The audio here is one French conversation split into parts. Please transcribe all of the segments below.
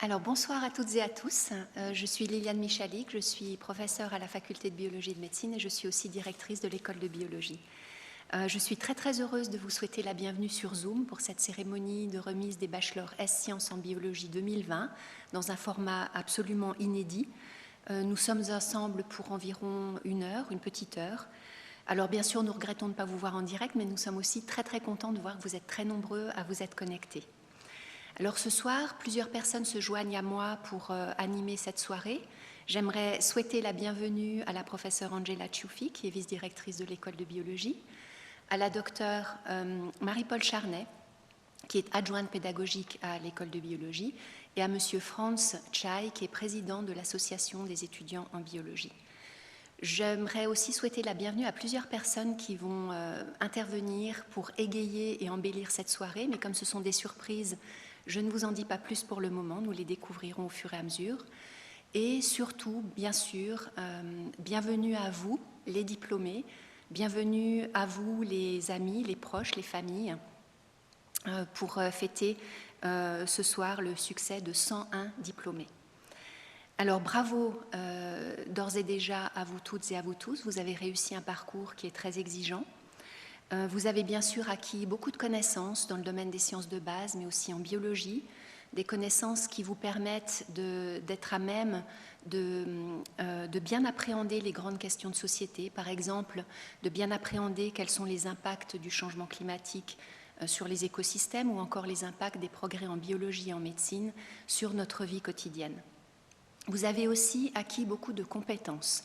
Alors bonsoir à toutes et à tous. Je suis Liliane Michalik, je suis professeure à la faculté de biologie et de médecine et je suis aussi directrice de l'école de biologie. Je suis très heureuse de vous souhaiter la bienvenue sur Zoom pour cette cérémonie de remise des bachelors S-Sciences en biologie 2020 dans un format absolument inédit. Nous sommes ensemble pour environ une petite heure. Alors bien sûr, nous regrettons de ne pas vous voir en direct, mais nous sommes aussi très contents de voir que vous êtes très nombreux à vous être connectés. Alors ce soir, plusieurs personnes se joignent à moi pour animer cette soirée. J'aimerais souhaiter la bienvenue à la professeure Angela Ciuffi, qui est vice-directrice de l'école de biologie, à la docteure Marie-Paul Charnet, qui est adjointe pédagogique à l'école de biologie, et à monsieur Franz Chai, qui est président de l'association des étudiants en biologie. J'aimerais aussi souhaiter la bienvenue à plusieurs personnes qui vont intervenir pour égayer et embellir cette soirée, mais comme ce sont des surprises, je ne vous en dis pas plus pour le moment, nous les découvrirons au fur et à mesure. Et surtout, bien sûr, bienvenue à vous, les diplômés, bienvenue à vous, les amis, les proches, les familles, pour fêter ce soir le succès de 101 diplômés. Alors bravo d'ores et déjà à vous toutes et à vous tous, vous avez réussi un parcours qui est très exigeant. Vous avez bien sûr acquis beaucoup de connaissances dans le domaine des sciences de base, mais aussi en biologie, des connaissances qui vous permettent d'être à même de bien appréhender les grandes questions de société, par exemple, de bien appréhender quels sont les impacts du changement climatique sur les écosystèmes ou encore les impacts des progrès en biologie et en médecine sur notre vie quotidienne. Vous avez aussi acquis beaucoup de compétences.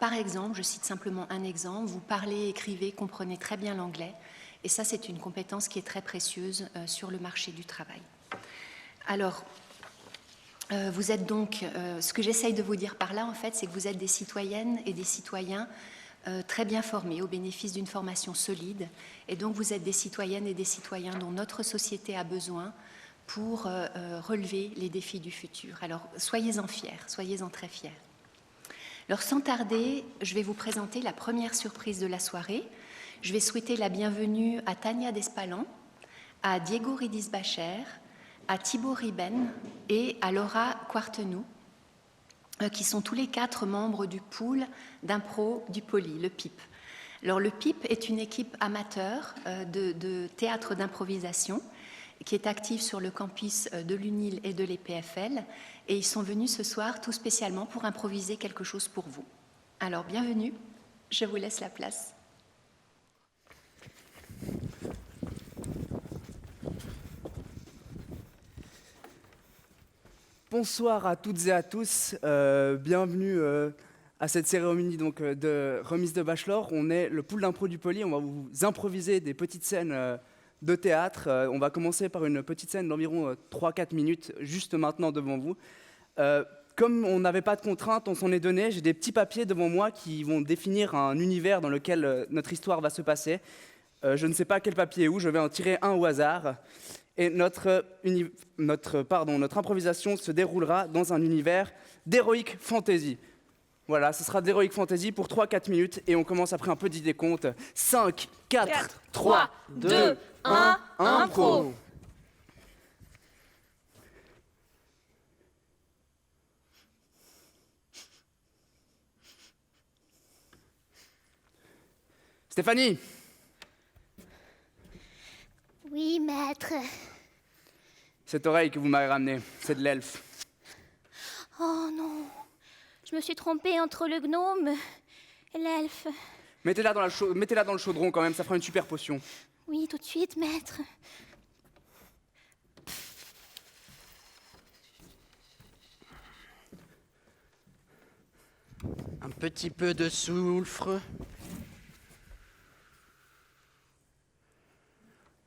Par exemple, je cite simplement un exemple, vous parlez, écrivez, comprenez très bien l'anglais, et ça c'est une compétence qui est très précieuse sur le marché du travail. Alors, vous êtes donc, ce que j'essaye de vous dire par là en fait, c'est que vous êtes des citoyennes et des citoyens très bien formés, au bénéfice d'une formation solide, et donc vous êtes des citoyennes et des citoyens dont notre société a besoin pour relever les défis du futur. Alors, soyez-en fiers, soyez-en très fiers. Alors sans tarder, je vais vous présenter la première surprise de la soirée. Je vais souhaiter la bienvenue à Tania Despalan, à Diego Ridis-Bacher, à Thibaut Riben et à Laura Quartenou, qui sont tous les quatre membres du pool d'impro du Poly, le PIP. Alors le PIP est une équipe amateur de théâtre d'improvisation qui est active sur le campus de l'UNIL et de l'EPFL, et ils sont venus ce soir tout spécialement pour improviser quelque chose pour vous. Alors, bienvenue, je vous laisse la place. Bonsoir à toutes et à tous, bienvenue à cette cérémonie donc, de remise de bachelor. On est le pool d'impro du Poly, on va vous improviser des petites scènes de théâtre. On va commencer par une petite scène d'environ 3-4 minutes, juste maintenant devant vous. Comme on n'avait pas de contraintes, on s'en est donné. J'ai des petits papiers devant moi qui vont définir un univers dans lequel notre histoire va se passer. Je ne sais pas quel papier est où, je vais en tirer un au hasard. Et notre improvisation se déroulera dans un univers d'heroic fantasy. Voilà, ce sera d'heroic fantasy pour 3-4 minutes et on commence après un petit décompte. 5, 4, 3, 2, 1, impro. Stéphanie. Oui, maître. Cette oreille que vous m'avez ramenée, c'est de l'elfe. Oh non, je me suis trompée entre le gnome et l'elfe. Mettez-la dans le chaudron quand même, ça fera une super potion. Oui, tout de suite, maître. Un petit peu de soufre.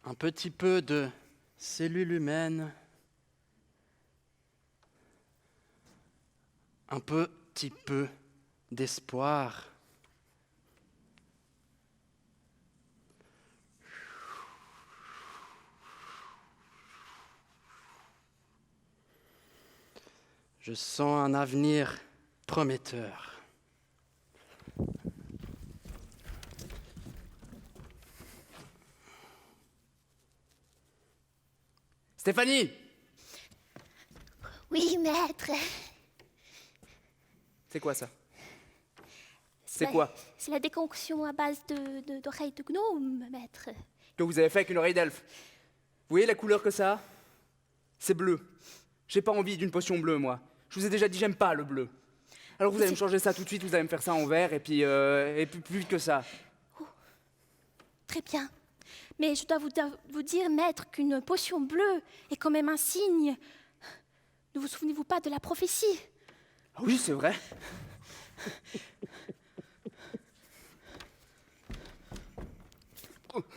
Un petit peu de cellules humaines. Un petit peu d'espoir. Je sens un avenir prometteur. Stéphanie. Oui, maître. C'est quoi ça? C'est la- quoi? C'est la déconction à base d'oreilles de gnome, maître. Que vous avez fait avec une oreille d'elfe. Vous voyez la couleur que ça a? C'est bleu. J'ai pas envie d'une potion bleue, moi. Je vous ai déjà dit, j'aime pas le bleu. Alors vous allez me changer ça tout de suite, vous allez me faire ça en vert, et puis plus vite que ça. Très bien. Mais je dois vous dire, maître, qu'une potion bleue est quand même un signe. Ne vous souvenez-vous pas de la prophétie? Ah oui, c'est vrai.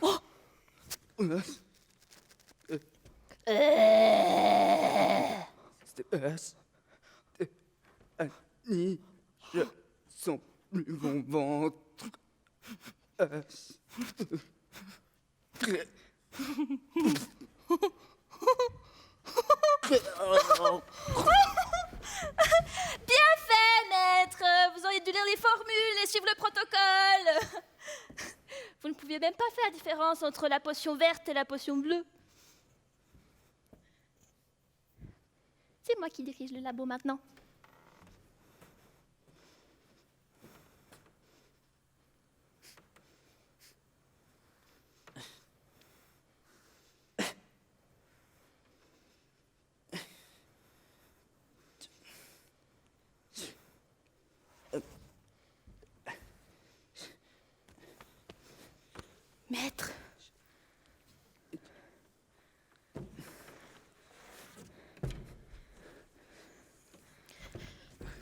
Oh. Ni, je sens plus mon ventre. Bien fait, maître. Vous auriez dû lire les formules et suivre le protocole. Vous ne pouviez même pas faire la différence entre la potion verte et la potion bleue. C'est moi qui dirige le labo maintenant. Maître.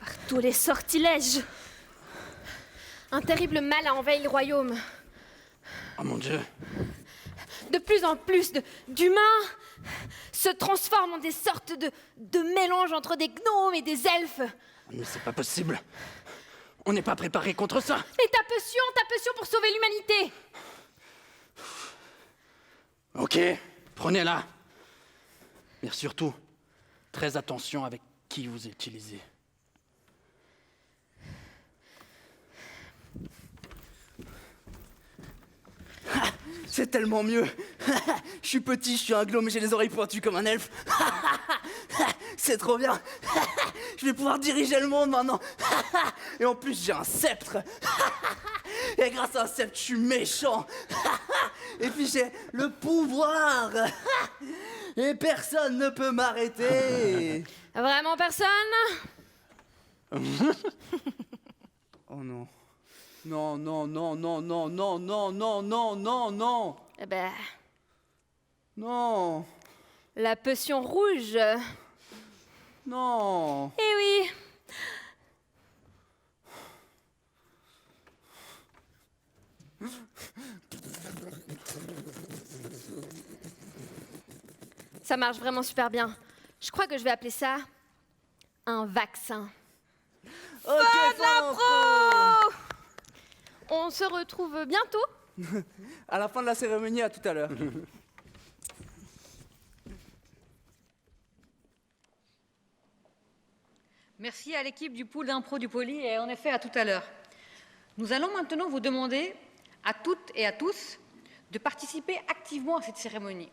Par tous les sortilèges. Un terrible mal a envahi le royaume. Oh mon Dieu. De plus en plus d'humains se transforment en des sortes de mélanges entre des gnomes et des elfes. Mais c'est pas possible. On n'est pas préparé contre ça. Et ta potion pour sauver l'humanité. Ok, prenez-la. Mais surtout, très attention avec qui vous utilisez. C'est tellement mieux. Je suis petit, je suis un gnome, mais j'ai les oreilles pointues comme un elfe. C'est trop bien. Je vais pouvoir diriger le monde maintenant. Et en plus, j'ai un sceptre. Et grâce à un sceptre, je suis méchant. Et puis j'ai le pouvoir. Et personne ne peut m'arrêter. Vraiment personne? Oh non. Non, non, non, non, non, non, non, non, non, non, non. Eh ben, Non. la potion rouge. Non. Eh oui. Ça marche vraiment super bien. Je crois que je vais appeler ça un vaccin. Ok, Pro! On se retrouve bientôt. À la fin de la cérémonie, à tout à l'heure. Merci à l'équipe du pool d'impro du Poly et en effet à tout à l'heure. Nous allons maintenant vous demander à toutes et à tous de participer activement à cette cérémonie.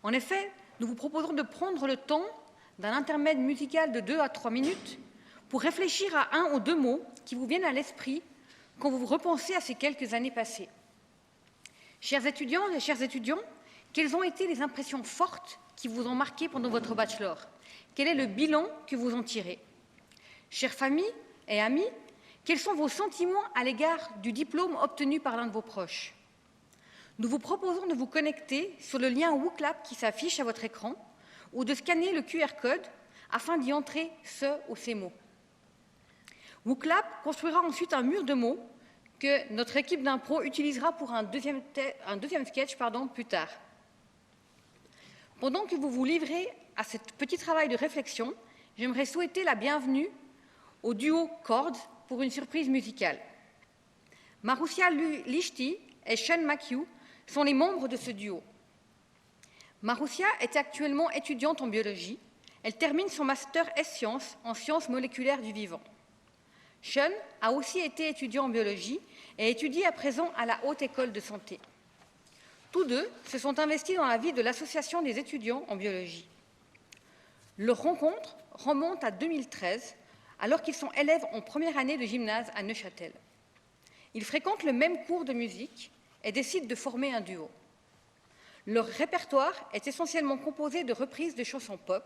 En effet, nous vous proposons de prendre le temps d'un intermède musical de 2 à 3 minutes pour réfléchir à un ou deux mots qui vous viennent à l'esprit quand vous repensez à ces quelques années passées. Chers étudiants et chers étudiants, quelles ont été les impressions fortes qui vous ont marqué pendant votre bachelor? Quel est le bilan que vous en tirez? Chères familles et amis, quels sont vos sentiments à l'égard du diplôme obtenu par l'un de vos proches? Nous vous proposons de vous connecter sur le lien WooClap qui s'affiche à votre écran ou de scanner le QR code afin d'y entrer ce ou ces mots. WooClap construira ensuite un mur de mots que notre équipe d'impro utilisera pour un deuxième sketch plus tard. Pendant que vous vous livrez à ce petit travail de réflexion, j'aimerais souhaiter la bienvenue au duo Chords pour une surprise musicale. Marussia Lichty et Sean McHugh sont les membres de ce duo. Marussia est actuellement étudiante en biologie. Elle termine son master S-Sciences en sciences moléculaires du vivant. Sean a aussi été étudiant en biologie et étudie à présent à la Haute École de Santé. Tous deux se sont investis dans la vie de l'Association des étudiants en biologie. Leur rencontre remonte à 2013, alors qu'ils sont élèves en première année de gymnase à Neuchâtel. Ils fréquentent le même cours de musique et décident de former un duo. Leur répertoire est essentiellement composé de reprises de chansons pop.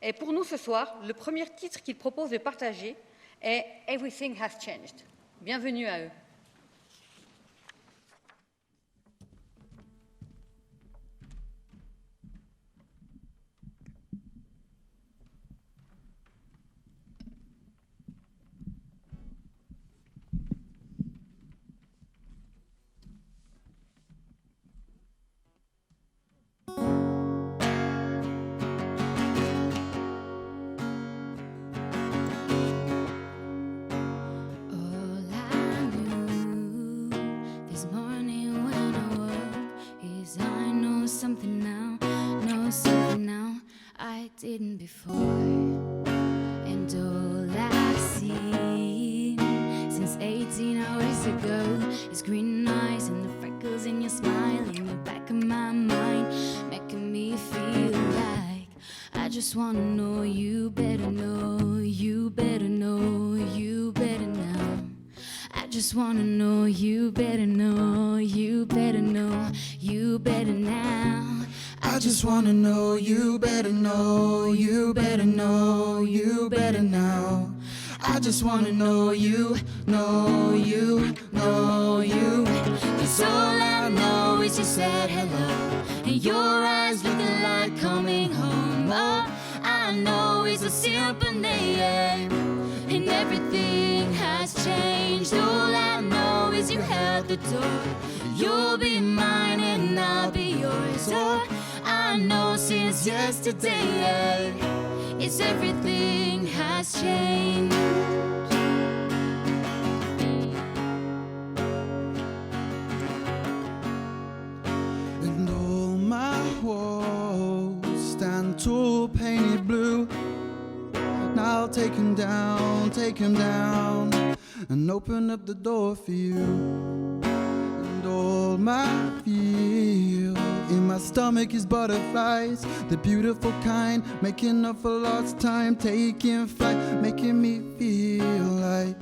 Et pour nous ce soir, le premier titre qu'ils proposent de partager est « Everything Has Changed ». Bienvenue à eux. All I knew this morning when I woke is I know something now I didn't before. And all I've seen since 18 hours ago is green eyes and the freckles in your smile in the back of my mind, making me feel like I just wanna know you better, know you better, know you better now. I just wanna know you better, know you better, know you better now. I just wanna know you better, know you better, know you better now. I just wanna know you, know you, know you. 'Cause all I know is you said hello, and your eyes looking like coming home. All I know is a simple name, and everything has changed. All I know is you held the door. You'll be mine and I'll be yours. All I know since yesterday is everything has changed. And all my walls stand tall, painted blue. Now take him down, and open up the door for you. And all my fear in my stomach is butterflies, the beautiful kind, making up for lost time, taking flight, making me feel like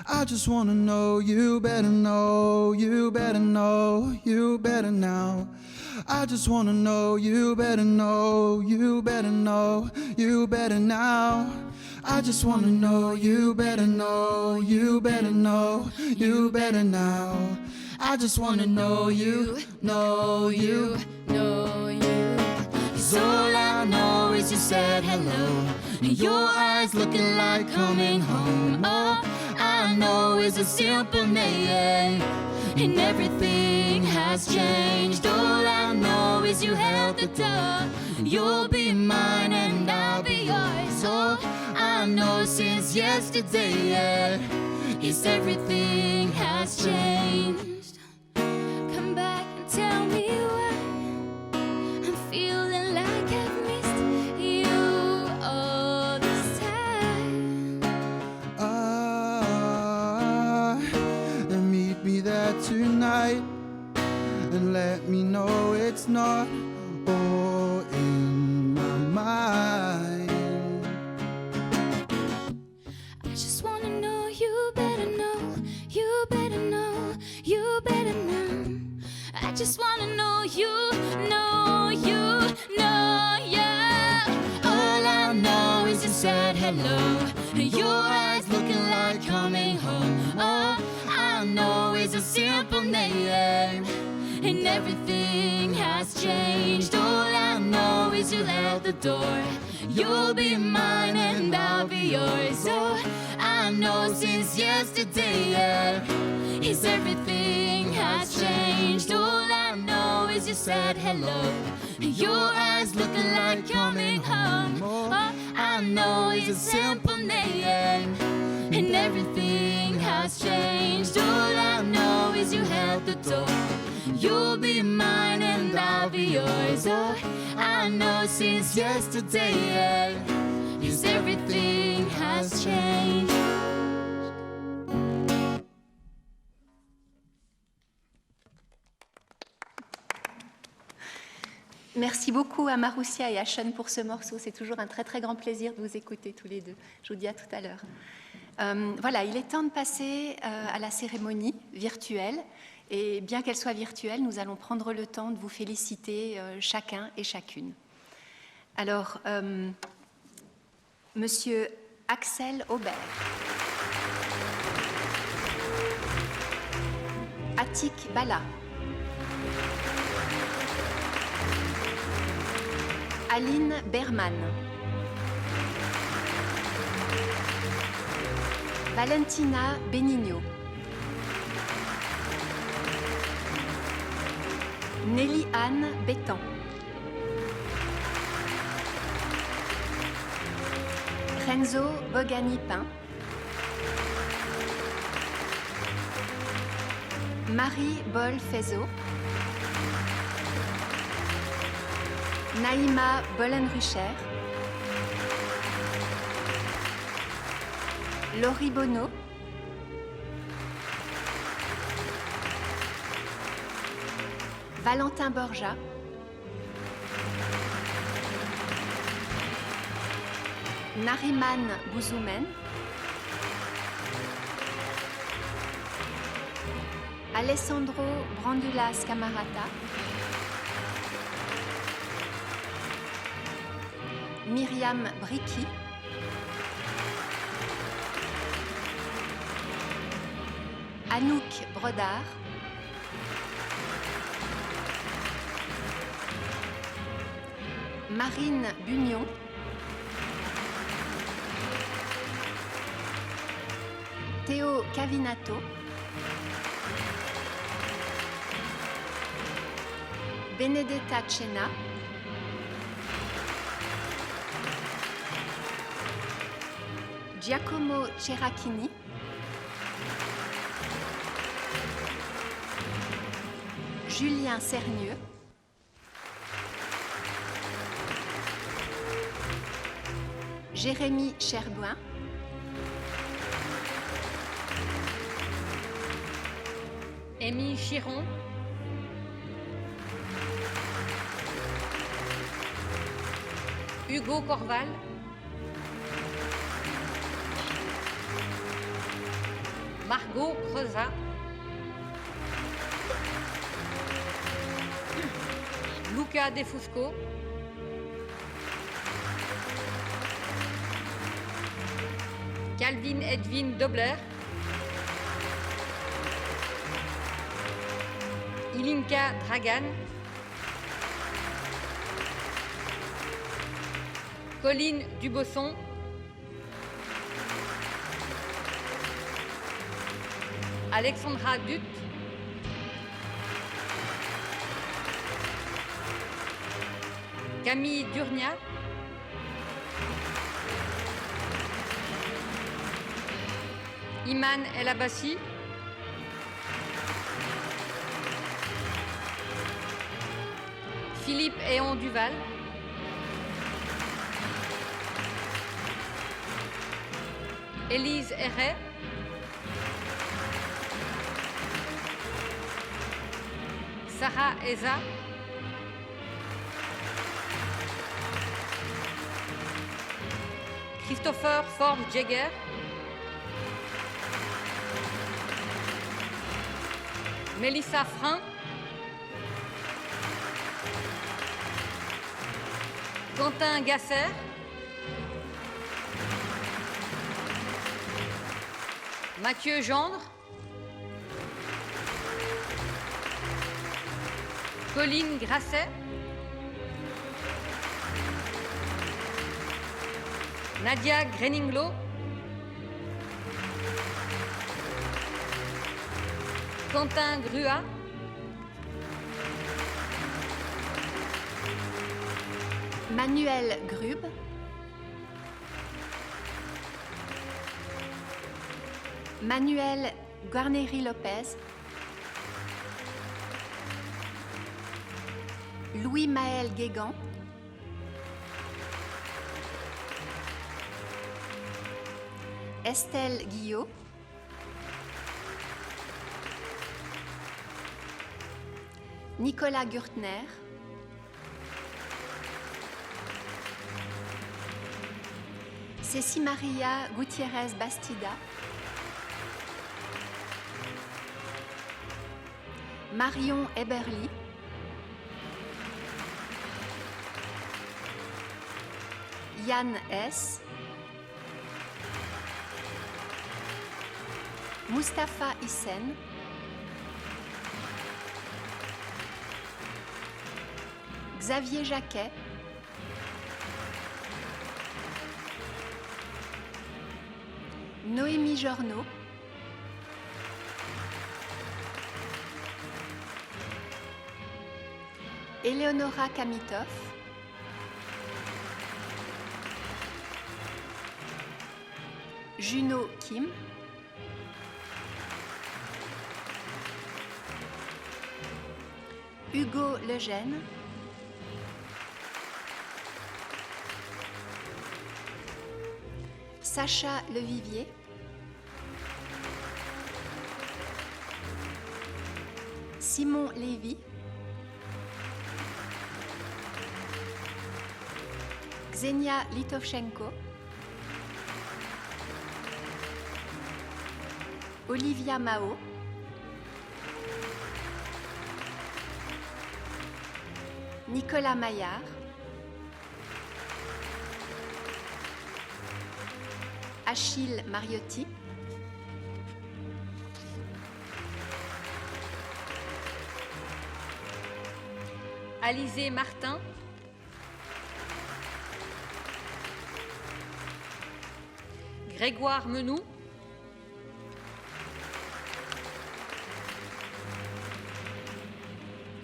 I just wanna know you better, know you better, know you better now. I just wanna know you better, know you better, know you better now. I just wanna know you better, know you better, know you better now. I just wanna know you, know you, know you. 'Cause all I know is you said hello, and your eyes looking like coming home. All I know is a simple name, and everything has changed. All I know is you held the door. You'll be mine and I'll be yours. All I know since yesterday is everything has changed. Come back and tell me why I'm feeling like I've missed you all this time. And meet me there tonight, and let me know it's not all in my mind. I just wanna know you better, know you better, know you better now. I just wanna know you, know you, know you. All I know is you said hello, and your eyes looking like coming home. All I know is a simple name, and everything has changed. All I know is you held the door. You'll be mine and I'll be yours. Oh, I know since yesterday is everything has changed. All I know is you said hello, and your eyes looking like coming home. All I know is a simple name, and everything has changed. All I know is you held the door. You'll be mine and I'll be yours. Oh, I know since yesterday is everything has changed. Merci beaucoup à Maroussia et à Sean pour ce morceau. C'est toujours un très très grand plaisir de vous écouter tous les deux. Je vous dis à tout à l'heure. Voilà, il est temps de passer à la cérémonie virtuelle. Et bien qu'elle soit virtuelle, nous allons prendre le temps de vous féliciter chacun et chacune. Alors, Monsieur Axel Aubert, Atik Bala, Aline Berman, Valentina Benigno, Nelly-Anne Bétan, Renzo Bogani-Pin, Marie Boll-Fezo, Naïma Bollenrucher, Laurie Bonneau, Valentin Borja, Nariman Bouzoumen, Alessandro Brandulas Camarata, Myriam Bricky, Anouk Brodard, Marine Bugnon, Théo Cavinato, Benedetta Cena, Giacomo Cerachini, Julien Cernieux, Jérémy Cherboin, Amy Chiron, Hugo Corval, Margot Creusa, Luca De Fusco, Calvin Edwin Dobler, Ilinka Dragan, Colline Dubosson, Alexandra Dutt, Camille Durnia, Iman El Abbassi, Philippe Éon Duval, Élise Herret, Sarah Eza, Christopher Forbes Jagger, Mélissa Frein, Quentin Gasser, Mathieu Gendre, Colline Grasset, Nadia Greninglo, Quentin Grua, Manuel Grub, Manuel Guarneri Lopez, Louis-Maël Guégan, Estelle Guillot, Nicolas Gürtner, Ceci Maria Gutiérrez Bastida, Marion Eberly, Yann S, Mustapha Hissen, Xavier Jacquet, Noémie Jornaud, Eleonora Kamitov, Juno Kim, Hugo Lejeune, Sacha Levivier, Simon Lévy, Xenia Litovchenko, Olivia Mao, Nicolas Maillard, Achille Mariotti, Alizé Martin, Grégoire Menou,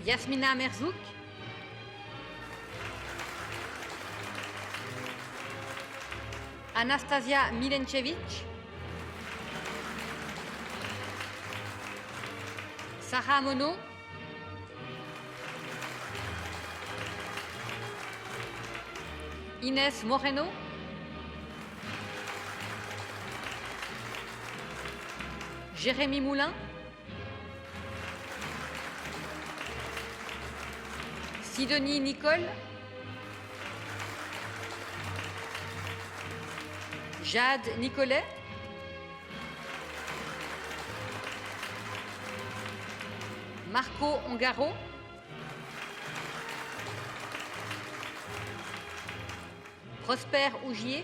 Yasmina Merzouk, Anastasia Milenchevich, Sarah Monod, Inès Moreno, Jérémy Moulin, Sidonie Nicole, Jade Nicolet, Marco Ongaro, Prosper Ougier,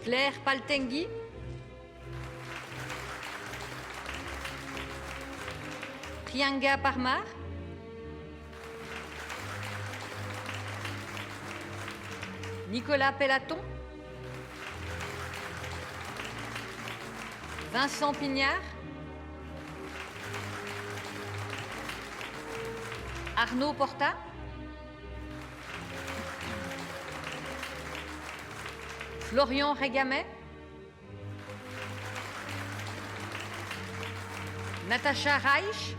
Claire Paltengui, Prianga Parmar, Nicolas Pellaton, Vincent Pignard, Arnaud Porta, Florian Régamet, Natacha Reich,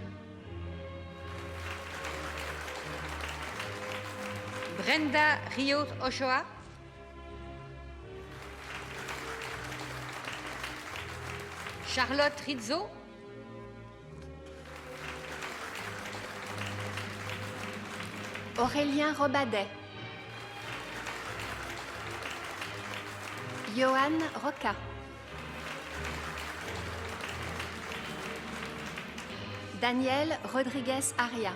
Brenda Rios Ochoa, Charlotte Rizzo, Aurélien Robadet, Johan Roca, Daniel Rodriguez Aria,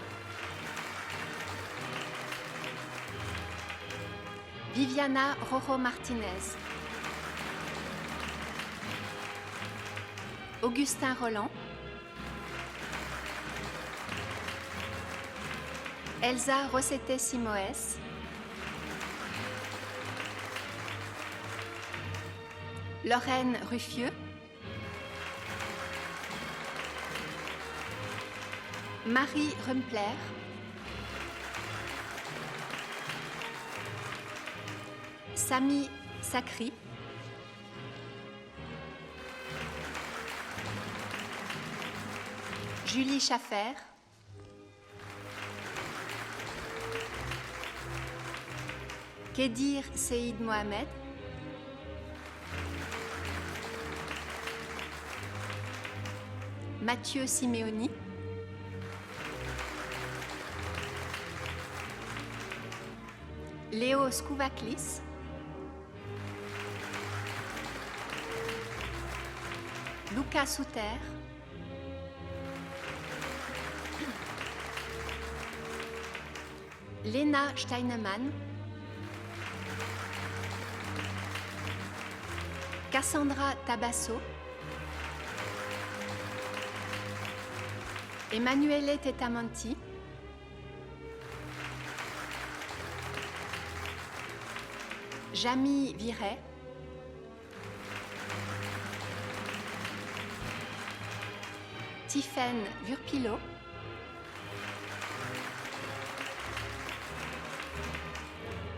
Viviana Rojo Martinez, Augustin Roland, Elsa Rosette Simoes, Lorraine Ruffieux, Marie Rumpler, Samy Sacri, Julie Schaffer, Kedir Seyd Mohamed, Mathieu Simeoni, Léo Skouvaklis, Luca Souter, Lena Steinemann, Cassandra Tabasso, Emanuele Tetamanti, Jamie Viret, Tiffaine Vurpilo,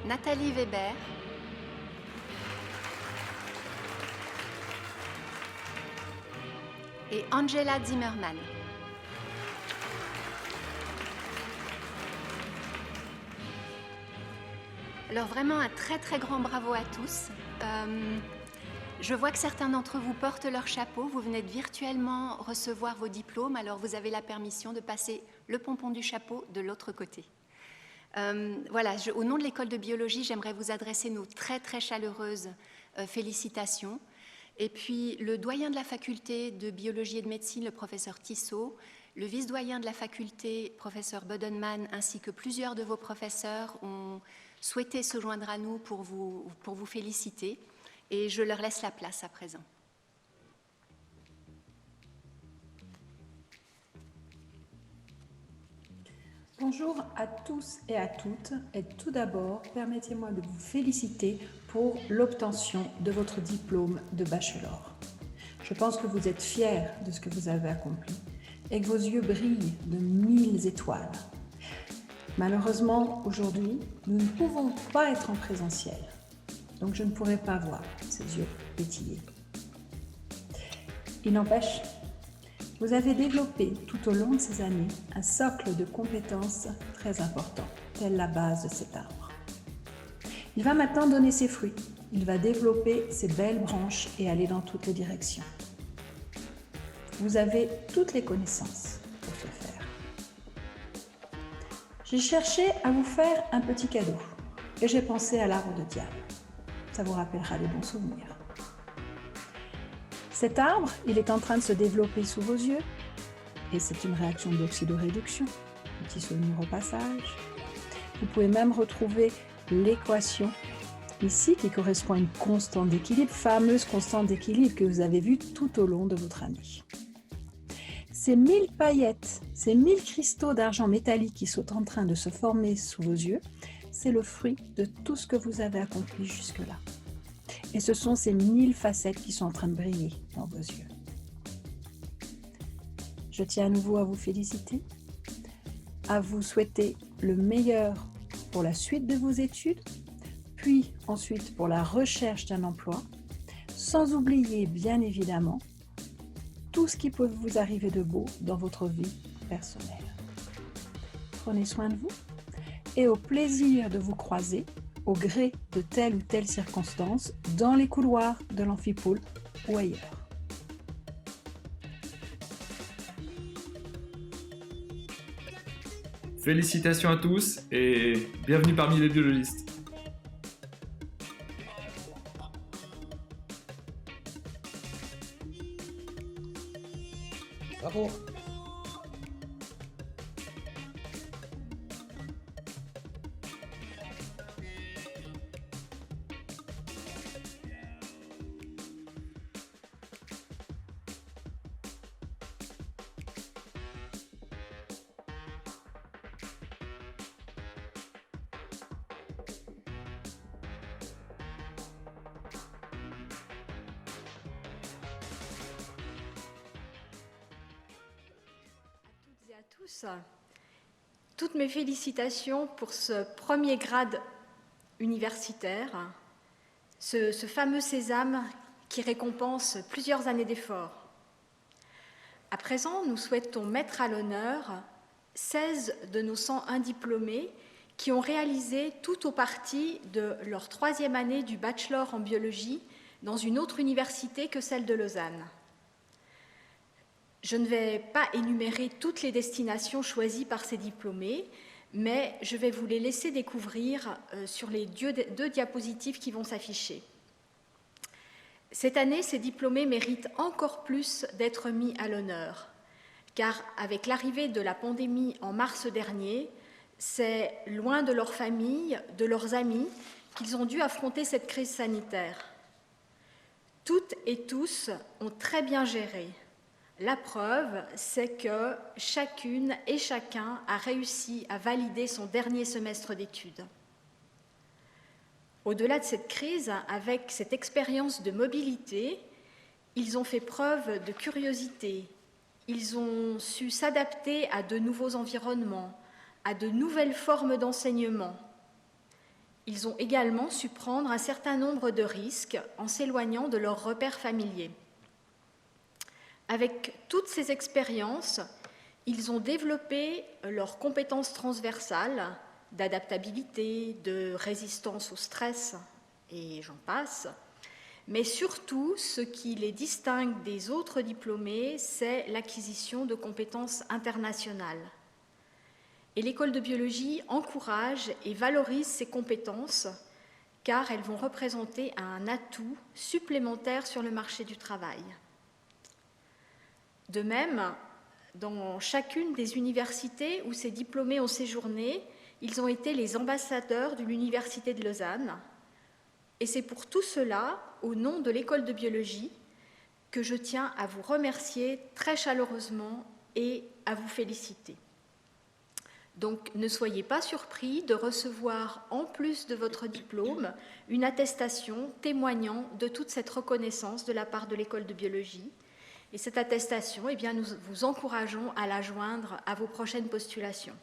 Nathalie Weber, et Angela Zimmermann. Alors vraiment un très très grand bravo à tous. Je vois que certains d'entre vous portent leur chapeau. Vous venez de virtuellement recevoir vos diplômes, alors vous avez la permission de passer le pompon du chapeau de l'autre côté. Voilà, au nom de l'école de biologie, j'aimerais vous adresser nos très très chaleureuses félicitations. Et puis le doyen de la faculté de biologie et de médecine, le professeur Tissot, le vice-doyen de la faculté, professeur Bodenman, ainsi que plusieurs de vos professeurs ont souhaité se joindre à nous pour vous féliciter. Et je leur laisse la place à présent. Bonjour à tous et à toutes, et tout d'abord, permettez-moi de vous féliciter pour l'obtention de votre diplôme de bachelor. Je pense que vous êtes fiers de ce que vous avez accompli et que vos yeux brillent de 1000 étoiles. Malheureusement, aujourd'hui, nous ne pouvons pas être en présentiel, donc je ne pourrai pas voir ces yeux pétiller. Il n'empêche, vous avez développé tout au long de ces années un socle de compétences très important, telle la base de cet arbre. Il va maintenant donner ses fruits, il va développer ses belles branches et aller dans toutes les directions. Vous avez toutes les connaissances pour ce faire. J'ai cherché à vous faire un petit cadeau et j'ai pensé à l'arbre de diable. Ça vous rappellera des bons souvenirs. Cet arbre, il est en train de se développer sous vos yeux et c'est une réaction d'oxydoréduction, petit souvenir au passage. Vous pouvez même retrouver l'équation ici qui correspond à une constante d'équilibre, fameuse constante d'équilibre que vous avez vue tout au long de votre année. Ces 1000 paillettes, ces 1000 cristaux d'argent métallique qui sont en train de se former sous vos yeux, c'est le fruit de tout ce que vous avez accompli jusque-là. Et ce sont ces 1000 facettes qui sont en train de briller dans vos yeux. Je tiens à nouveau à vous féliciter, à vous souhaiter le meilleur pour la suite de vos études, puis ensuite pour la recherche d'un emploi, sans oublier bien évidemment tout ce qui peut vous arriver de beau dans votre vie personnelle. Prenez soin de vous et au plaisir de vous croiser au gré de telle ou telle circonstance dans les couloirs de l'amphipôle ou ailleurs. Félicitations à tous et bienvenue parmi les biologistes. Bravo. Toutes mes félicitations pour ce premier grade universitaire, ce fameux sésame qui récompense plusieurs années d'efforts. À présent, nous souhaitons mettre à l'honneur 16 de nos 101 diplômés qui ont réalisé tout ou partie de leur 3e année du bachelor en biologie dans une autre université que celle de Lausanne. Je ne vais pas énumérer toutes les destinations choisies par ces diplômés, mais je vais vous les laisser découvrir sur les deux diapositives qui vont s'afficher. Cette année, ces diplômés méritent encore plus d'être mis à l'honneur, car avec l'arrivée de la pandémie en mars dernier, c'est loin de leur famille, de leurs amis, qu'ils ont dû affronter cette crise sanitaire. Toutes et tous ont très bien géré. La preuve, c'est que chacune et chacun a réussi à valider son dernier semestre d'études. Au-delà de cette crise, avec cette expérience de mobilité, ils ont fait preuve de curiosité, ils ont su s'adapter à de nouveaux environnements, à de nouvelles formes d'enseignement. Ils ont également su prendre un certain nombre de risques en s'éloignant de leurs repères familiers. Avec toutes ces expériences, ils ont développé leurs compétences transversales d'adaptabilité, de résistance au stress, et j'en passe. Mais surtout, ce qui les distingue des autres diplômés, c'est l'acquisition de compétences internationales. Et l'école de biologie encourage et valorise ces compétences car elles vont représenter un atout supplémentaire sur le marché du travail. De même, dans chacune des universités où ces diplômés ont séjourné, ils ont été les ambassadeurs de l'Université de Lausanne. Et c'est pour tout cela, au nom de l'école de biologie, que je tiens à vous remercier très chaleureusement et à vous féliciter. Donc, ne soyez pas surpris de recevoir, en plus de votre diplôme, une attestation témoignant de toute cette reconnaissance de la part de l'école de biologie. Et cette attestation, eh bien, nous vous encourageons à la joindre à vos prochaines postulations.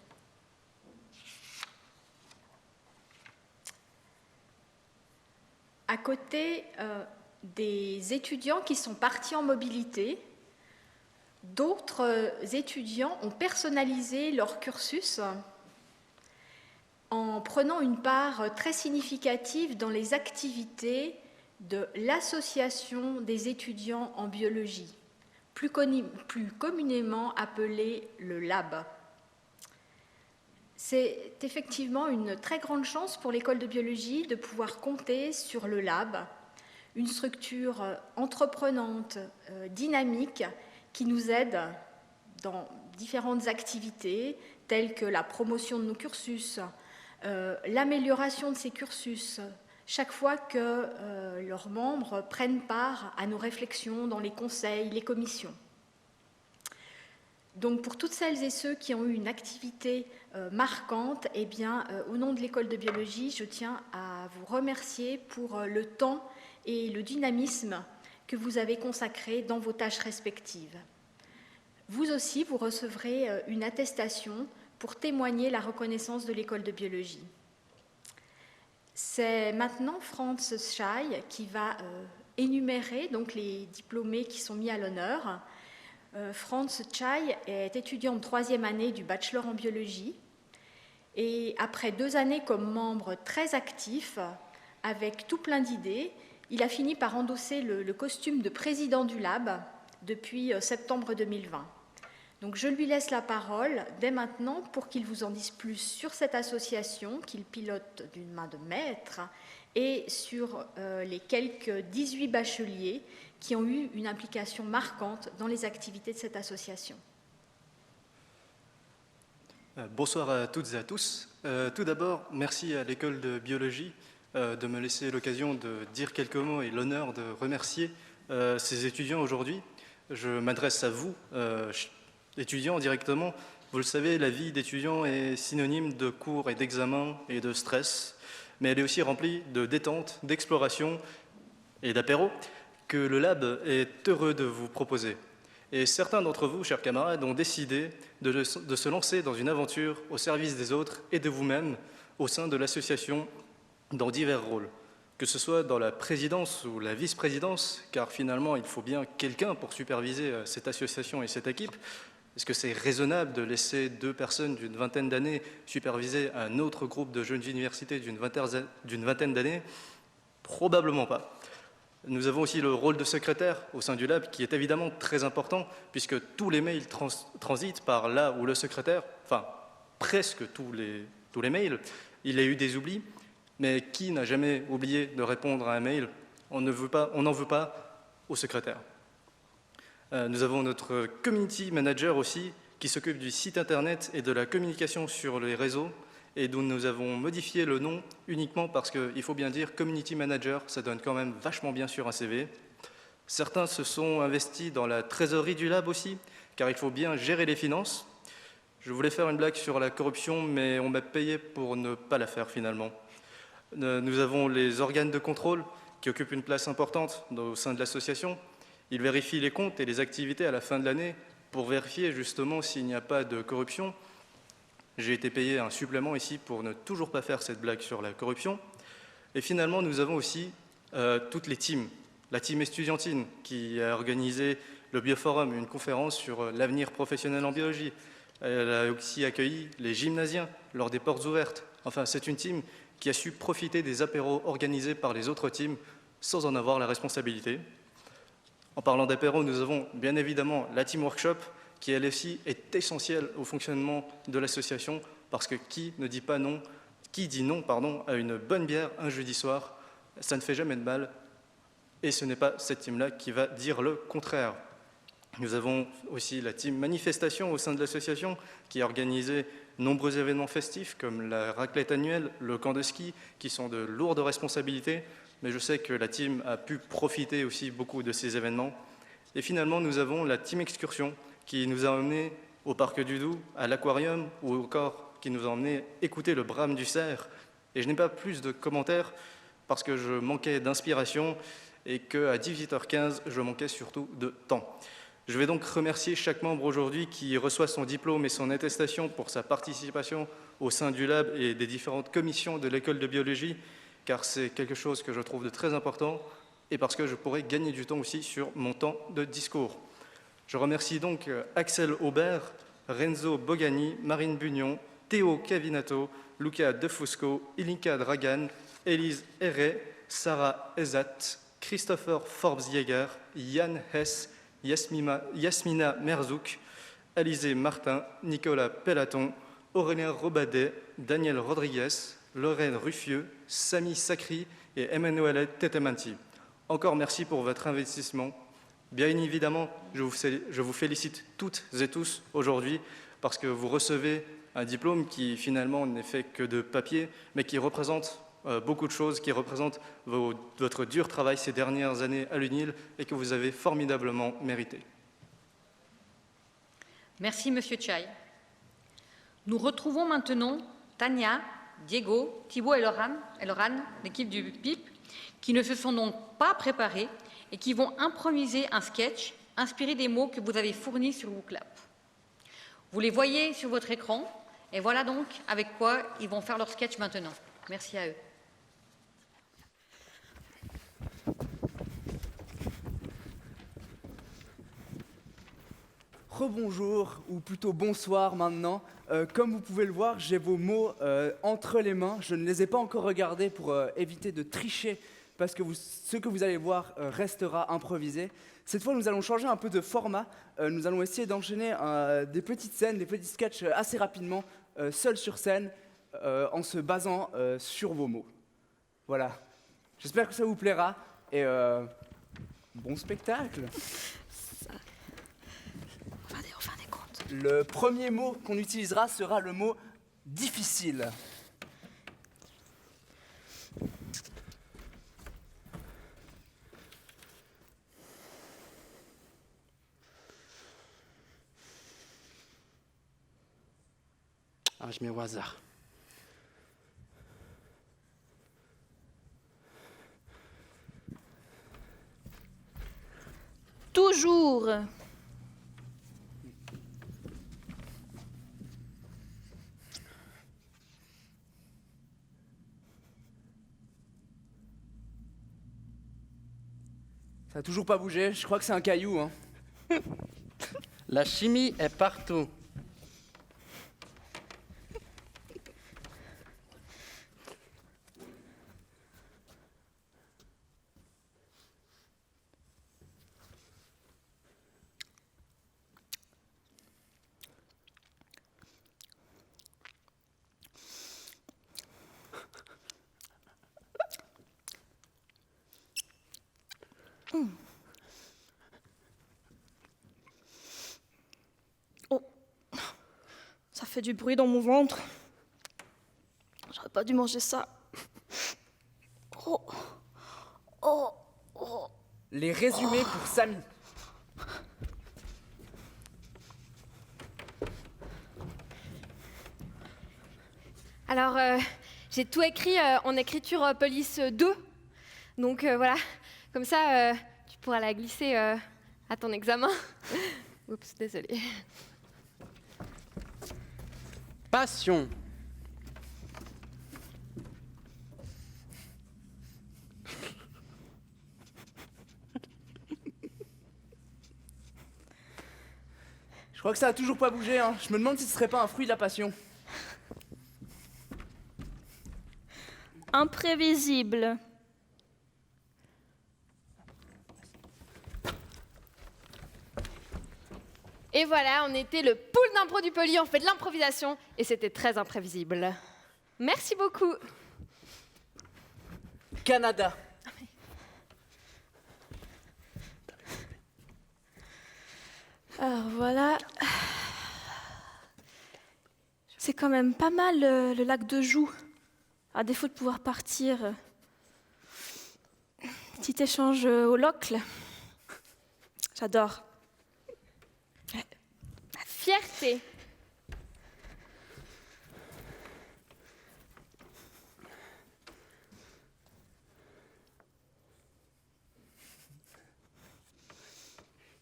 À côté des étudiants qui sont partis en mobilité, d'autres étudiants ont personnalisé leur cursus en prenant une part très significative dans les activités de l'Association des étudiants en biologie, plus communément appelée le LAB. C'est effectivement une très grande chance pour l'école de biologie de pouvoir compter sur le LAB, une structure entreprenante, dynamique, qui nous aide dans différentes activités telles que la promotion de nos cursus, l'amélioration de ces cursus, chaque fois que leurs membres prennent part à nos réflexions dans les conseils, les commissions. Donc pour toutes celles et ceux qui ont eu une activité marquante, eh bien, au nom de l'école de biologie, je tiens à vous remercier pour le temps et le dynamisme que vous avez consacré dans vos tâches respectives. Vous aussi, vous recevrez une attestation pour témoigner la reconnaissance de l'école de biologie. C'est maintenant Franz Schei qui va énumérer donc, les diplômés qui sont mis à l'honneur. Franz Schei est étudiant de 3e année du bachelor en biologie et après 2 années comme membre très actif, avec tout plein d'idées, il a fini par endosser le costume de président du LAB depuis septembre 2020. Donc je lui laisse la parole dès maintenant pour qu'il vous en dise plus sur cette association qu'il pilote d'une main de maître et sur les quelques 18 bacheliers qui ont eu une implication marquante dans les activités de cette association. Bonsoir à toutes et à tous. Tout d'abord, merci à l'école de biologie de me laisser l'occasion de dire quelques mots et l'honneur de remercier ces étudiants aujourd'hui. Je m'adresse à vous, étudiants directement. Vous le savez, la vie d'étudiant est synonyme de cours et d'examens et de stress, mais elle est aussi remplie de détente, d'exploration et d'apéro que le Lab est heureux de vous proposer. Et certains d'entre vous, chers camarades, ont décidé de se lancer dans une aventure au service des autres et de vous-même au sein de l'association dans divers rôles, que ce soit dans la présidence ou la vice-présidence, car finalement il faut bien quelqu'un pour superviser cette association et cette équipe. Est-ce que c'est raisonnable de laisser 2 personnes d'une vingtaine d'années superviser un autre groupe de jeunes universités d'une vingtaine d'années? Probablement pas. Nous avons aussi le rôle de secrétaire au sein du Lab qui est évidemment très important puisque tous les mails transitent par là où le secrétaire, enfin presque tous les mails. Il y a eu des oublis, mais qui n'a jamais oublié de répondre à un mail? On n'en veut pas au secrétaire. Nous avons notre community manager aussi, qui s'occupe du site internet et de la communication sur les réseaux, et dont nous avons modifié le nom uniquement parce qu'il faut bien dire community manager, ça donne quand même vachement bien sur un CV. Certains se sont investis dans la trésorerie du lab aussi, car il faut bien gérer les finances. Je voulais faire une blague sur la corruption, mais on m'a payé pour ne pas la faire finalement. Nous avons les organes de contrôle qui occupent une place importante au sein de l'association. Ils vérifient les comptes et les activités à la fin de l'année pour vérifier justement s'il n'y a pas de corruption. J'ai été payé un supplément ici pour ne toujours pas faire cette blague sur la corruption. Et finalement, nous avons aussi toutes les teams. La team estudiantine qui a organisé le Bioforum, une conférence sur l'avenir professionnel en biologie. Elle a aussi accueilli les gymnasiens lors des portes ouvertes. Enfin, c'est une team qui a su profiter des apéros organisés par les autres teams sans en avoir la responsabilité. En parlant d'apéros, nous avons bien évidemment la team workshop qui, elle aussi, est essentielle au fonctionnement de l'association parce que qui dit non à une bonne bière un jeudi soir, ça ne fait jamais de mal et ce n'est pas cette team-là qui va dire le contraire. Nous avons aussi la team manifestation au sein de l'association qui a organisé nombreux événements festifs comme la raclette annuelle, le camp de ski, qui sont de lourdes responsabilités, mais je sais que la team a pu profiter aussi beaucoup de ces événements. Et finalement, nous avons la team excursion qui nous a emmenés au parc du Doubs, à l'aquarium ou encore qui nous a emmenés écouter le brame du cerf. Et je n'ai pas plus de commentaires parce que je manquais d'inspiration et qu'à 18h15, je manquais surtout de temps. Je vais donc remercier chaque membre aujourd'hui qui reçoit son diplôme et son attestation pour sa participation au sein du lab et des différentes commissions de l'école de biologie, car c'est quelque chose que je trouve de très important et parce que je pourrais gagner du temps aussi sur mon temps de discours. Je remercie donc Axel Aubert, Renzo Bogani, Marine Bugnon, Théo Cavinato, Luca Defusco, Ilinka Dragan, Élise Herré, Sarah Ezat, Christopher Forbes-Jäger, Yann Hess, Yasmina Merzouk, Alizé Martin, Nicolas Pellaton, Aurélien Robadet, Daniel Rodriguez, Lorraine Ruffieux, Samy Sacri et Emmanuel Tetemanti. Encore merci pour votre investissement. Bien évidemment, je vous félicite toutes et tous aujourd'hui parce que vous recevez un diplôme qui finalement n'est fait que de papier, mais qui représente beaucoup de choses, qui représentent votre dur travail ces dernières années à l'UNIL et que vous avez formidablement mérité. Merci, Monsieur Chai. Nous retrouvons maintenant Tania, Diego, Thibaut et Laurane, l'équipe du BIP, qui ne se sont donc pas préparés et qui vont improviser un sketch inspiré des mots que vous avez fournis sur WooClap. Vous les voyez sur votre écran et voilà donc avec quoi ils vont faire leur sketch maintenant. Merci à eux. Rebonjour, ou plutôt bonsoir maintenant. Comme vous pouvez le voir, j'ai vos mots entre les mains. Je ne les ai pas encore regardés pour éviter de tricher, parce que ce que vous allez voir restera improvisé. Cette fois, nous allons changer un peu de format. Nous allons essayer d'enchaîner des petites scènes, des petits sketchs assez rapidement, seuls sur scène, en se basant sur vos mots. Voilà. J'espère que ça vous plaira, et bon spectacle. On va des comptes. Le premier mot qu'on utilisera sera le mot « difficile ». Ah, je mets au hasard. Toujours. Ça n'a toujours pas bougé, je crois que c'est un caillou. Hein. La chimie est partout. Oh, ça fait du bruit dans mon ventre. J'aurais pas dû manger ça. Oh, oh, oh. Les résumés pour Samy. Alors, j'ai tout écrit en écriture police 2. Donc voilà, comme ça, tu pourras la glisser à ton examen. Oups, désolée. Passion. Je crois que ça a toujours pas bougé, hein. Je me demande si ce serait pas un fruit de la passion. Imprévisible. Et voilà, on était le pool d'impro du Poly, on fait de l'improvisation et c'était très imprévisible. Merci beaucoup. Canada. Alors voilà. C'est quand même pas mal le lac de Joux. À défaut de pouvoir partir. Petit échange au locle. J'adore. La fierté.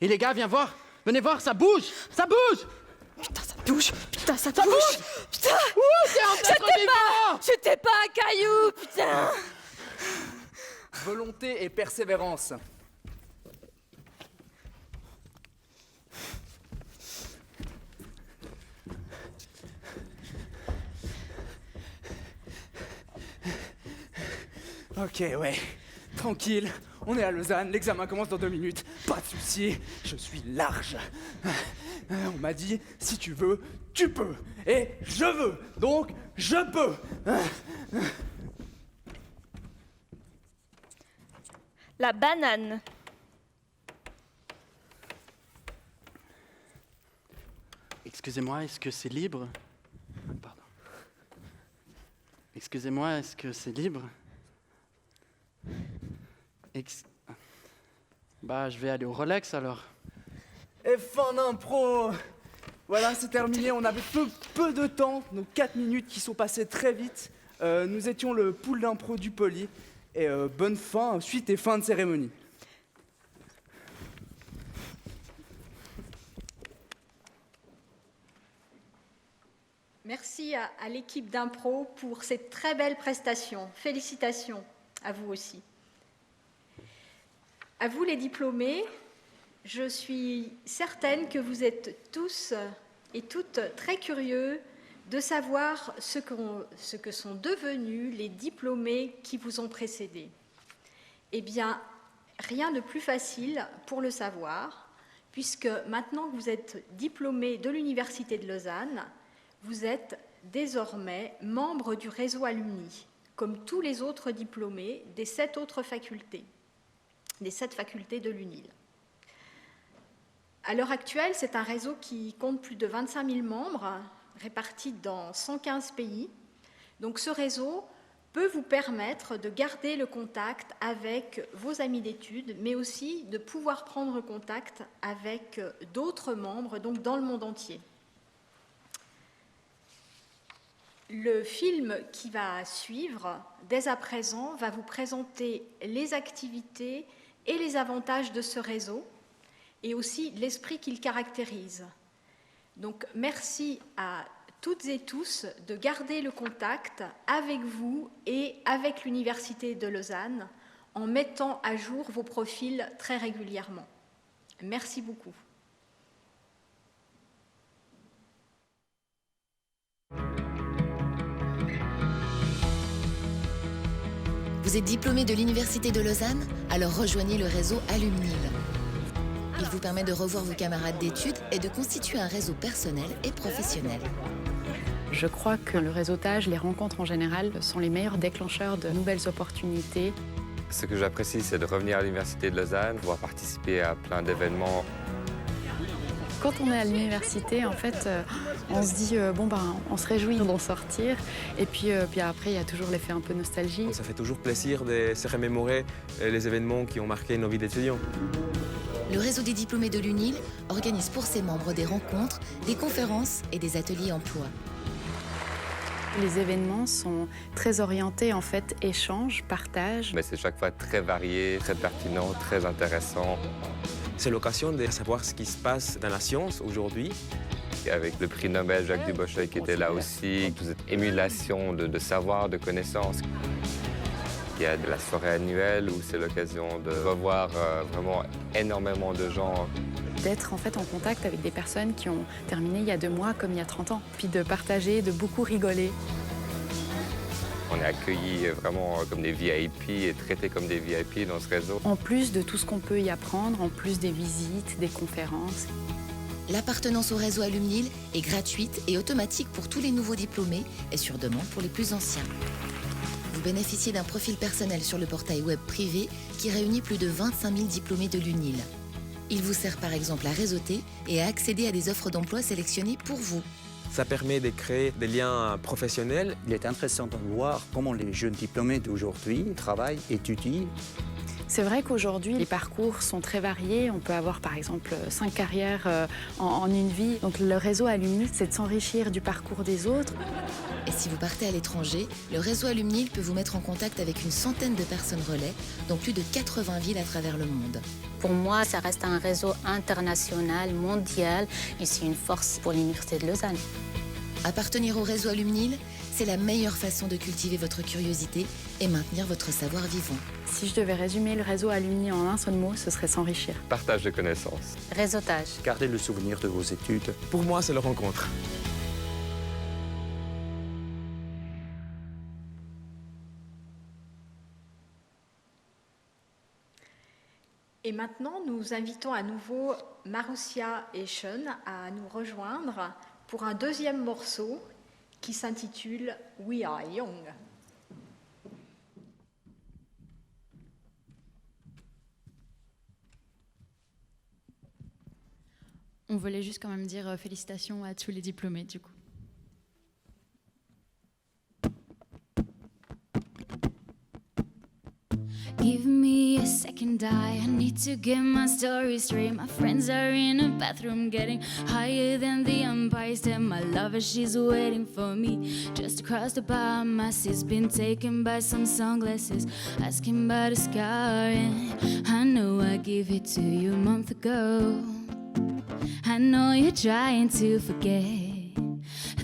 Et les gars, viens voir. Venez voir, ça bouge. Ça bouge. Putain, ça bouge. Putain, ça Ça bouge. bouge. Putain. Ouh, c'est un être vivant. J'étais pas un caillou, putain. Volonté et persévérance. Ok, ouais. Tranquille. On est à Lausanne, l'examen commence dans 2 minutes. Pas de souci, je suis large. On m'a dit, si tu veux, tu peux. Et je veux, donc je peux. La banane. Excusez-moi, est-ce que c'est libre? Pardon. Excusez-moi, est-ce que c'est libre? Bah, je vais aller au Rolex alors. Et fin d'impro. Voilà, c'est terminé. On avait peu de temps, donc 4 minutes qui sont passées très vite. Nous étions le pool d'impro du Poly. Et bonne fin, suite et fin de cérémonie. Merci à l'équipe d'impro pour cette très belle prestation. Félicitations à vous aussi. À vous les diplômés, je suis certaine que vous êtes tous et toutes très curieux de savoir ce que sont devenus les diplômés qui vous ont précédés. Eh bien, rien de plus facile pour le savoir, puisque maintenant que vous êtes diplômés de l'Université de Lausanne, vous êtes désormais membre du réseau Alumni, comme tous les autres diplômés des 7 autres facultés, des 7 facultés de l'UNIL. À l'heure actuelle, c'est un réseau qui compte plus de 25 000 membres, répartis dans 115 pays. Donc ce réseau peut vous permettre de garder le contact avec vos amis d'études, mais aussi de pouvoir prendre contact avec d'autres membres, donc dans le monde entier. Le film qui va suivre, dès à présent, va vous présenter les activités et les avantages de ce réseau, et aussi l'esprit qu'il caractérise. Donc, merci à toutes et tous de garder le contact avec vous et avec l'Université de Lausanne en mettant à jour vos profils très régulièrement. Merci beaucoup. Vous êtes diplômé de l'Université de Lausanne? Alors rejoignez le réseau Alumnil. Il vous permet de revoir vos camarades d'études et de constituer un réseau personnel et professionnel. Je crois que le réseautage, les rencontres en général, sont les meilleurs déclencheurs de nouvelles opportunités. Ce que j'apprécie, c'est de revenir à l'Université de Lausanne, pouvoir participer à plein d'événements. Quand on est à l'université, en fait, on se dit on se réjouit d'en sortir. Et puis après, il y a toujours l'effet un peu nostalgie. Ça fait toujours plaisir de se remémorer les événements qui ont marqué nos vies d'étudiants. Le réseau des diplômés de l'UNIL organise pour ses membres des rencontres, des conférences et des ateliers emploi. Les événements sont très orientés, en fait, échange, partage. Mais c'est chaque fois très varié, très pertinent, très intéressant. C'est l'occasion de savoir ce qui se passe dans la science aujourd'hui. Avec le prix Nobel Jacques Dubochet qui était là aussi, toute cette émulation de savoir, de connaissances. Il y a de la soirée annuelle où c'est l'occasion de revoir vraiment énormément de gens. D'être en fait en contact avec des personnes qui ont terminé il y a 2 mois comme il y a 30 ans. Puis de partager, de beaucoup rigoler. On est accueillis vraiment comme des VIP et traités comme des VIP dans ce réseau. En plus de tout ce qu'on peut y apprendre, en plus des visites, des conférences. L'appartenance au réseau Alumnil est gratuite et automatique pour tous les nouveaux diplômés et sur demande pour les plus anciens. Vous bénéficiez d'un profil personnel sur le portail web privé qui réunit plus de 25 000 diplômés de l'UNIL. Il vous sert par exemple à réseauter et à accéder à des offres d'emploi sélectionnées pour vous. Ça permet de créer des liens professionnels. Il est intéressant de voir comment les jeunes diplômés d'aujourd'hui travaillent, étudient. C'est vrai qu'aujourd'hui, les parcours sont très variés. On peut avoir par exemple 5 carrières en une vie. Donc le réseau Alumni, c'est de s'enrichir du parcours des autres. Et si vous partez à l'étranger, le réseau Alumnil peut vous mettre en contact avec une centaine de personnes relais dans plus de 80 villes à travers le monde. Pour moi, ça reste un réseau international, mondial, et c'est une force pour l'Université de Lausanne. Appartenir au réseau Alumnil, c'est la meilleure façon de cultiver votre curiosité et maintenir votre savoir vivant. Si je devais résumer le réseau Alumni en un seul mot, ce serait s'enrichir. Partage de connaissances. Réseautage. Gardez le souvenir de vos études. Pour moi, c'est la rencontre. Et maintenant, nous invitons à nouveau Marussia et Sean à nous rejoindre pour un deuxième morceau qui s'intitule We Are Young. On voulait juste quand même dire félicitations à tous les diplômés du coup. Give me a second, I need to get my story straight. My friends are in a bathroom getting higher than the Empire State. My lover, she's waiting for me just across the bar. My sis been taken by some sunglasses, asking about a scar. And I know I gave it to you a month ago. I know you're trying to forget,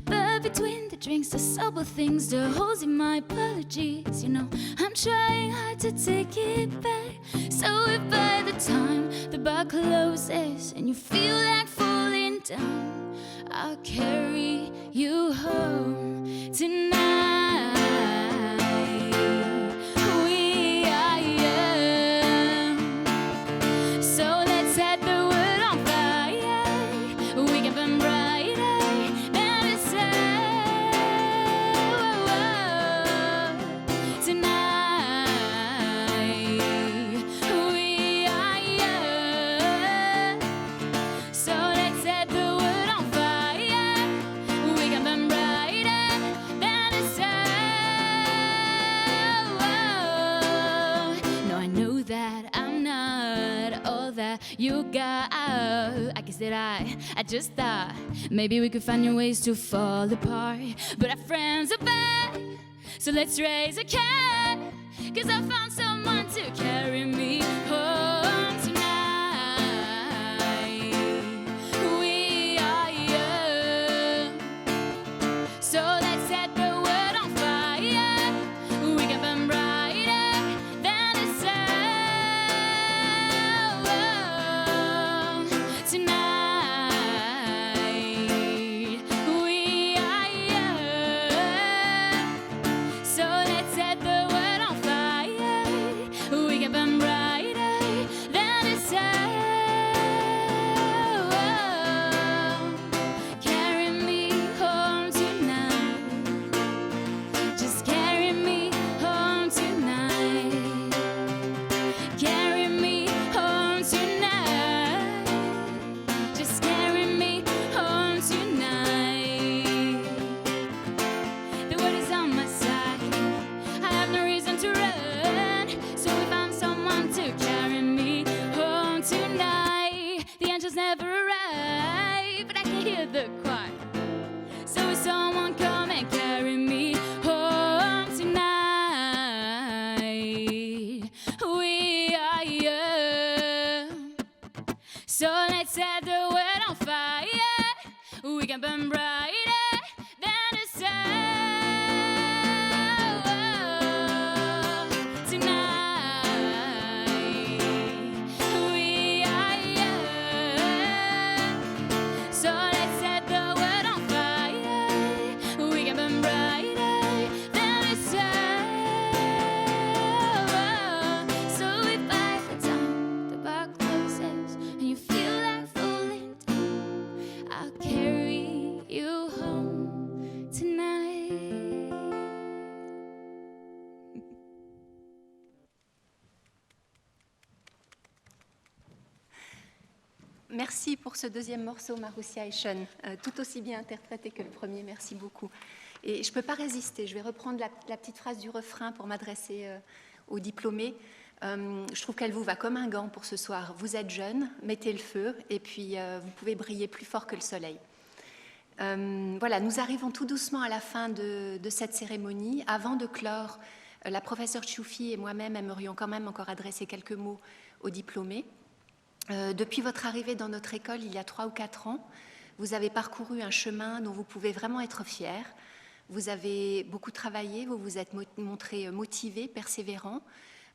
but between the drinks, the sober things, the holes in my apologies, you know, I'm trying hard to take it back. So if by the time the bar closes and you feel like falling down, I'll carry you home tonight. We are young, so let's set the world on fire. We can burn brighter than the sun tonight. We are young, so let's set the world on fire. We can burn brighter than the sun. No, I know that I'm not all that you got. I guess that I just thought maybe we could find new ways to fall apart, but our friends are back, so let's raise a cat, 'cause I found someone to carry me home tonight. We are young, so let's set the world on fire. We can burn brighter than the sun tonight. We are young, so let's set the world on fire. We can burn So let's set the world on fire. We can burn brighter than the sun tonight. We are young. So let's set the world on fire. We can burn brighter than the sun. So if by the time the bar closes and you feel like falling down, I'll carry you home tonight. Merci pour ce deuxième morceau, Marussia et Sean, tout aussi bien interprété que le premier, merci beaucoup. Et je ne peux pas résister, je vais reprendre la petite phrase du refrain pour m'adresser aux diplômés. Je trouve qu'elle vous va comme un gant pour ce soir. Vous êtes jeunes, mettez le feu et puis vous pouvez briller plus fort que le soleil. Voilà, nous arrivons tout doucement à la fin de cette cérémonie. Avant de clore, la professeure Choufi et moi-même aimerions quand même encore adresser quelques mots aux diplômés. Depuis votre arrivée dans notre école il y a 3 ou 4 ans, vous avez parcouru un chemin dont vous pouvez vraiment être fiers. Vous avez beaucoup travaillé, vous vous êtes montré motivé, persévérant.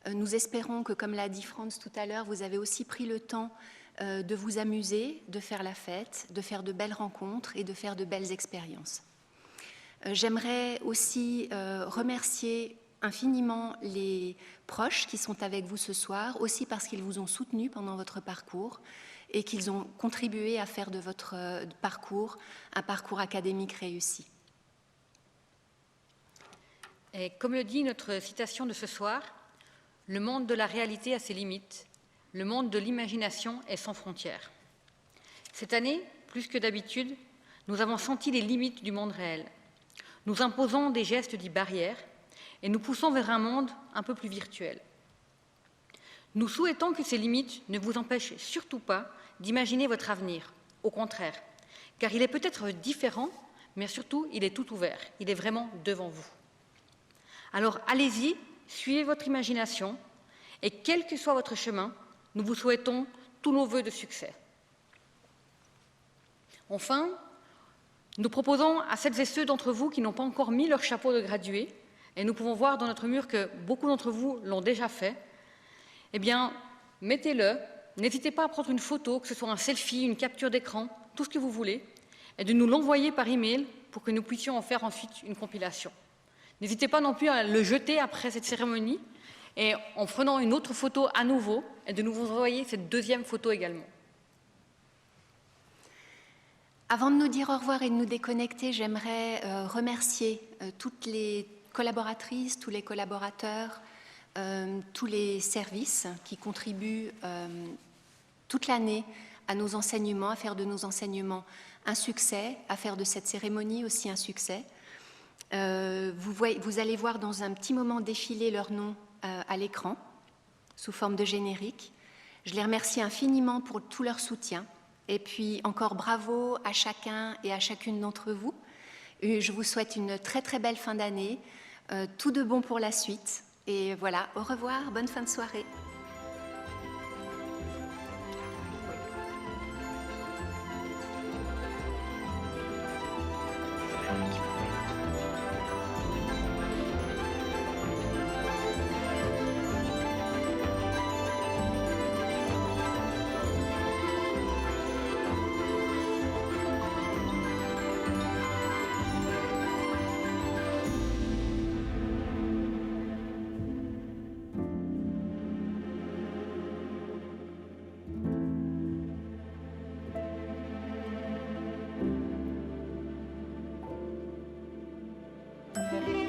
Nous espérons que, comme l'a dit Franz tout à l'heure, vous avez aussi pris le temps de vous amuser, de faire la fête, de faire de belles rencontres et de faire de belles expériences. J'aimerais aussi remercier infiniment les proches qui sont avec vous ce soir, aussi parce qu'ils vous ont soutenu pendant votre parcours et qu'ils ont contribué à faire de votre parcours un parcours académique réussi. Et comme le dit notre citation de ce soir, le monde de la réalité a ses limites, le monde de l'imagination est sans frontières. Cette année, plus que d'habitude, nous avons senti les limites du monde réel. Nous imposons des gestes dits barrières et nous poussons vers un monde un peu plus virtuel. Nous souhaitons que ces limites ne vous empêchent surtout pas d'imaginer votre avenir, au contraire, car il est peut-être différent, mais surtout il est tout ouvert, il est vraiment devant vous. Alors allez-y, suivez votre imagination et quel que soit votre chemin, nous vous souhaitons tous nos vœux de succès. Enfin, nous proposons à celles et ceux d'entre vous qui n'ont pas encore mis leur chapeau de gradué, et nous pouvons voir dans notre mur que beaucoup d'entre vous l'ont déjà fait, eh bien, mettez-le, n'hésitez pas à prendre une photo, que ce soit un selfie, une capture d'écran, tout ce que vous voulez, et de nous l'envoyer par email pour que nous puissions en faire ensuite une compilation. N'hésitez pas non plus à le jeter après cette cérémonie, et en prenant une autre photo à nouveau, et de nous envoyer cette deuxième photo également. Avant de nous dire au revoir et de nous déconnecter, j'aimerais remercier toutes les collaboratrices, tous les collaborateurs, tous les services qui contribuent toute l'année à nos enseignements, à faire de nos enseignements un succès, à faire de cette cérémonie aussi un succès. Vous allez voir dans un petit moment défiler leurs noms à l'écran, sous forme de générique. Je les remercie infiniment pour tout leur soutien. Et puis encore bravo à chacun et à chacune d'entre vous. Et je vous souhaite une très très belle fin d'année, tout de bon pour la suite. Et voilà, au revoir, bonne fin de soirée. Thank you.